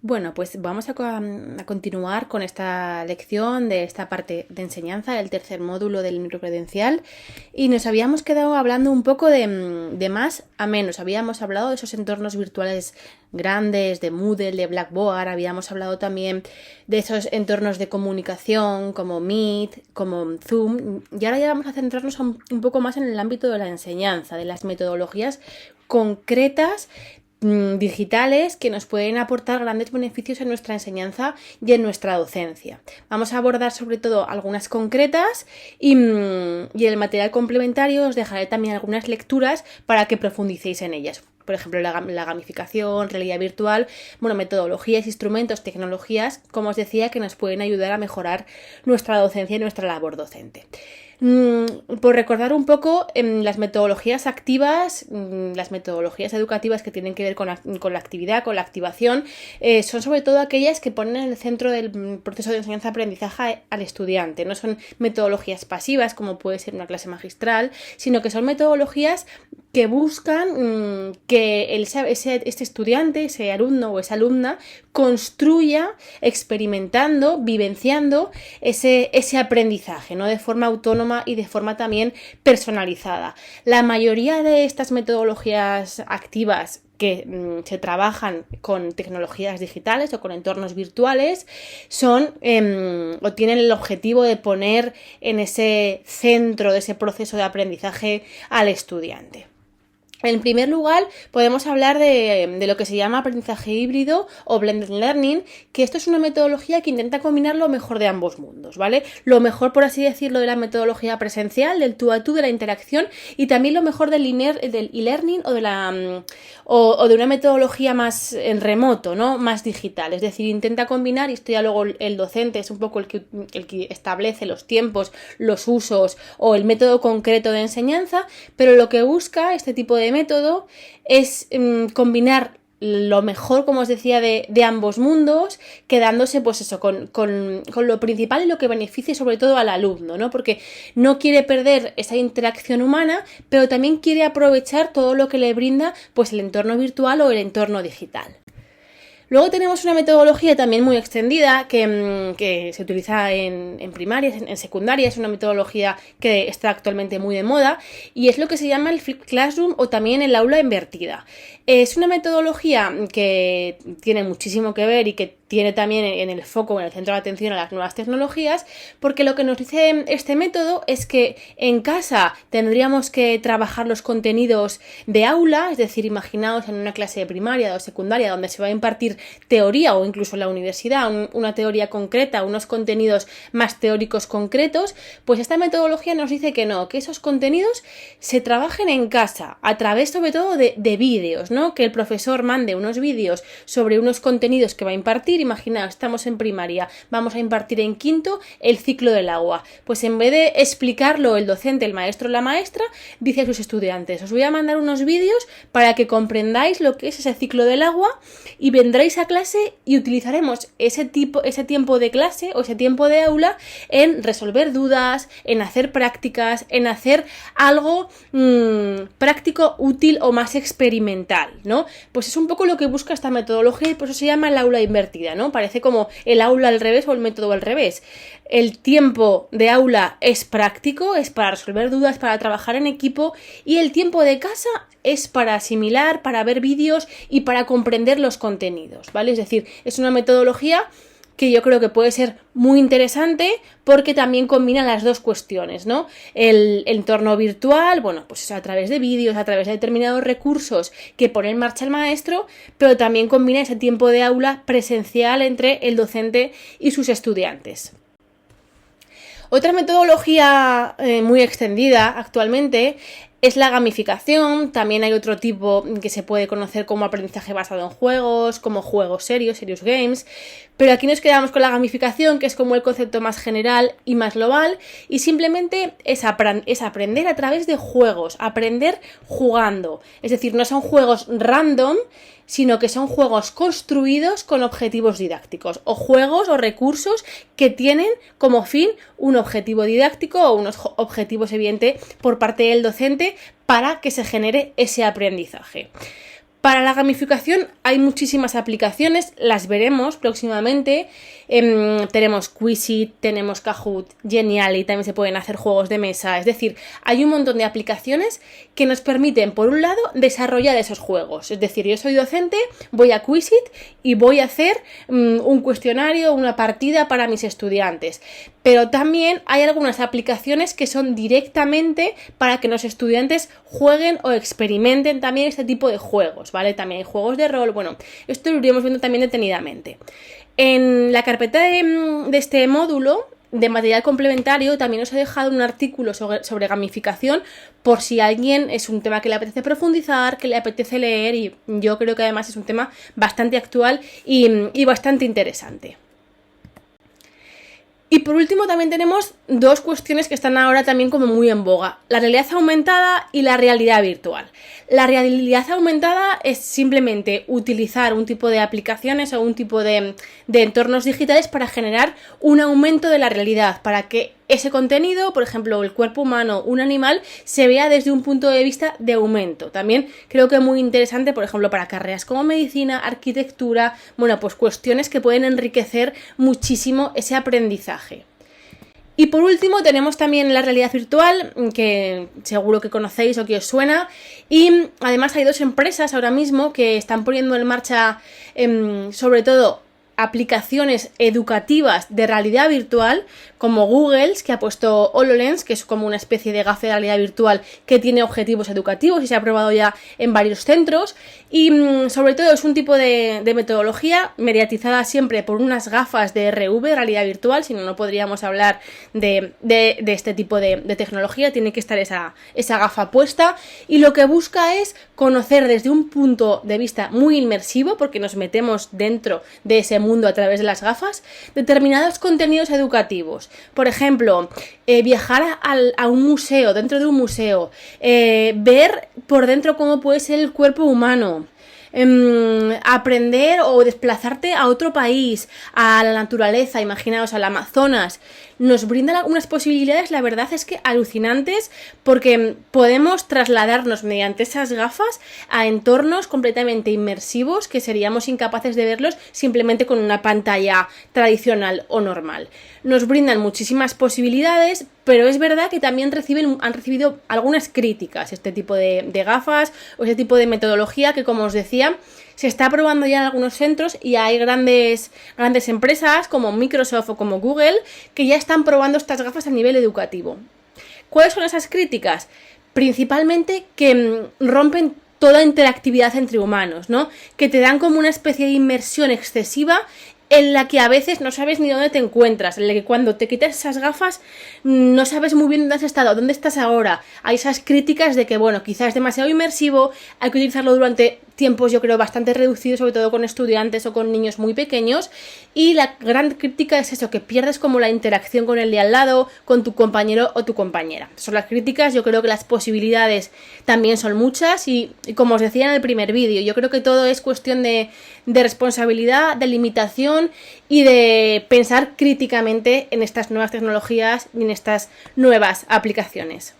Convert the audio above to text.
Bueno, pues vamos a continuar con esta lección de esta parte de enseñanza, del tercer módulo del microcredencial, y nos habíamos quedado hablando un poco de más a menos. Habíamos hablado de esos entornos virtuales grandes, de Moodle, de Blackboard, habíamos hablado también de esos entornos de comunicación como Meet, como Zoom, y ahora ya vamos a centrarnos un poco más en el ámbito de la enseñanza, de las metodologías concretas digitales que nos pueden aportar grandes beneficios en nuestra enseñanza y en nuestra docencia. Vamos a abordar sobre todo algunas concretas y en el material complementario os dejaré también algunas lecturas para que profundicéis en ellas. Por ejemplo, la gamificación, realidad virtual, metodologías, instrumentos, tecnologías, como os decía, que nos pueden ayudar a mejorar nuestra docencia y nuestra labor docente. Por recordar un poco las metodologías activas, las metodologías educativas que tienen que ver con la actividad, con la activación, son sobre todo aquellas que ponen en el centro del proceso de enseñanza-aprendizaje al estudiante. No son metodologías pasivas como puede ser una clase magistral, sino que son metodologías que buscan que este estudiante, ese alumno o esa alumna construya experimentando, vivenciando ese aprendizaje, ¿no? De forma autónoma y de forma también personalizada. La mayoría de estas metodologías activas que se trabajan con tecnologías digitales o con entornos virtuales son o tienen el objetivo de poner en ese centro de ese proceso de aprendizaje al estudiante. En primer lugar, podemos hablar de lo que se llama aprendizaje híbrido o blended learning, que esto es una metodología que intenta combinar lo mejor de ambos mundos, ¿vale? Lo mejor, por así decirlo, de la metodología presencial, del tú a tú, de la interacción, y también lo mejor del e-learning o de una metodología más en remoto, ¿no? Más digital. Es decir, intenta combinar, y esto ya luego el docente es un poco el que establece los tiempos, los usos o el método concreto de enseñanza, pero lo que busca este tipo de método es combinar lo mejor, como os decía, de ambos mundos, quedándose pues eso, con lo principal y lo que beneficie sobre todo al alumno, ¿no? Porque no quiere perder esa interacción humana, pero también quiere aprovechar todo lo que le brinda pues el entorno virtual o el entorno digital. Luego tenemos una metodología también muy extendida que se utiliza en primarias, en secundaria, es una metodología que está actualmente muy de moda y es lo que se llama el Flipped Classroom o también el aula invertida. Es una metodología que tiene muchísimo que ver y que tiene también en el foco, en el centro de atención a las nuevas tecnologías, porque lo que nos dice este método es que en casa tendríamos que trabajar los contenidos de aula, es decir, imaginaos en una clase de primaria o secundaria donde se va a impartir teoría o incluso en la universidad una teoría concreta, unos contenidos más teóricos concretos, pues esta metodología nos dice que no, que esos contenidos se trabajen en casa a través sobre todo de vídeos, ¿no? Que el profesor mande unos vídeos sobre unos contenidos que va a impartir. Imaginaos, estamos en primaria, vamos a impartir en quinto el ciclo del agua. Pues en vez de explicarlo el docente, el maestro o la maestra, dice a sus estudiantes: os voy a mandar unos vídeos para que comprendáis lo que es ese ciclo del agua y vendréis a clase y utilizaremos ese tiempo de clase o ese tiempo de aula en resolver dudas, en hacer prácticas, en hacer algo práctico, útil o más experimental, ¿no? Pues es un poco lo que busca esta metodología y por eso se llama el aula invertida, ¿no? Parece como el aula al revés o el método al revés. El tiempo de aula es práctico, es para resolver dudas, para trabajar en equipo, y el tiempo de casa es para asimilar, para ver vídeos y para comprender los contenidos, ¿vale? Es decir, es una metodología que yo creo que puede ser muy interesante porque también combina las dos cuestiones, ¿no? El entorno virtual, bueno, pues a través de vídeos, a través de determinados recursos que pone en marcha el maestro, pero también combina ese tiempo de aula presencial entre el docente y sus estudiantes. Otra metodología muy extendida actualmente es la gamificación. También hay otro tipo que se puede conocer como aprendizaje basado en juegos, como juegos serious games, pero aquí nos quedamos con la gamificación, que es como el concepto más general y más global, y simplemente es aprender a través de juegos, aprender jugando. Es decir, no son juegos random, sino que son juegos construidos con objetivos didácticos, o juegos o recursos que tienen como fin un objetivo didáctico o unos objetivos evidentes por parte del docente para que se genere ese aprendizaje. Para la gamificación hay muchísimas aplicaciones, las veremos próximamente. Tenemos Quizlet, tenemos Kahoot, Genially, también se pueden hacer juegos de mesa. Es decir, hay un montón de aplicaciones que nos permiten, por un lado, desarrollar esos juegos. Es decir, yo soy docente, voy a Quizlet y voy a hacer un cuestionario, una partida para mis estudiantes. Pero también hay algunas aplicaciones que son directamente para que los estudiantes jueguen o experimenten también este tipo de juegos, ¿vale? También hay juegos de rol, bueno, esto lo iremos viendo también detenidamente. En la carpeta de este módulo de material complementario también os he dejado un artículo sobre gamificación por si a alguien es un tema que le apetece profundizar, que le apetece leer, y yo creo que además es un tema bastante actual y bastante interesante. Y por último también tenemos dos cuestiones que están ahora también como muy en boga: la realidad aumentada y la realidad virtual. La realidad aumentada es simplemente utilizar un tipo de aplicaciones o un tipo de entornos digitales para generar un aumento de la realidad, para que ese contenido, por ejemplo, el cuerpo humano, un animal, se vea desde un punto de vista de aumento. También creo que es muy interesante, por ejemplo, para carreras como medicina, arquitectura, bueno, pues cuestiones que pueden enriquecer muchísimo ese aprendizaje. Y por último tenemos también la realidad virtual, que seguro que conocéis o que os suena, y además hay dos empresas ahora mismo que están poniendo en marcha sobre todo aplicaciones educativas de realidad virtual, como Google, que ha puesto HoloLens, que es como una especie de gafas de realidad virtual que tiene objetivos educativos y se ha probado ya en varios centros. Y sobre todo es un tipo de metodología mediatizada siempre por unas gafas de RV, realidad virtual, si no, no podríamos hablar de este tipo de tecnología. Tiene que estar esa gafa puesta, y lo que busca es conocer desde un punto de vista muy inmersivo, porque nos metemos dentro de ese mundo a través de las gafas, determinados contenidos educativos. Por ejemplo, viajar a un museo, dentro de un museo, ver por dentro cómo puede ser el cuerpo humano, aprender o desplazarte a otro país, a la naturaleza, imaginaos al Amazonas. Nos brinda unas posibilidades, la verdad es que alucinantes, porque podemos trasladarnos mediante esas gafas a entornos completamente inmersivos que seríamos incapaces de verlos simplemente con una pantalla tradicional o normal. Nos brindan muchísimas posibilidades, pero es verdad que también han recibido algunas críticas este tipo de gafas o este tipo de metodología que, como os decía, se está probando ya en algunos centros, y hay grandes empresas como Microsoft o como Google que ya están probando estas gafas a nivel educativo. ¿Cuáles son esas críticas? Principalmente que rompen toda interactividad entre humanos, ¿no? Que te dan como una especie de inmersión excesiva en la que a veces no sabes ni dónde te encuentras, en la que cuando te quitas esas gafas no sabes muy bien dónde has estado, dónde estás ahora. Hay esas críticas de que, bueno, quizás es demasiado inmersivo, hay que utilizarlo durante tiempos, yo creo, bastante reducidos, sobre todo con estudiantes o con niños muy pequeños, y la gran crítica es eso, que pierdes como la interacción con el de al lado, con tu compañero o tu compañera. Son las críticas. Yo creo que las posibilidades también son muchas, y como os decía en el primer vídeo, yo creo que todo es cuestión de responsabilidad, de limitación y de pensar críticamente en estas nuevas tecnologías y en estas nuevas aplicaciones.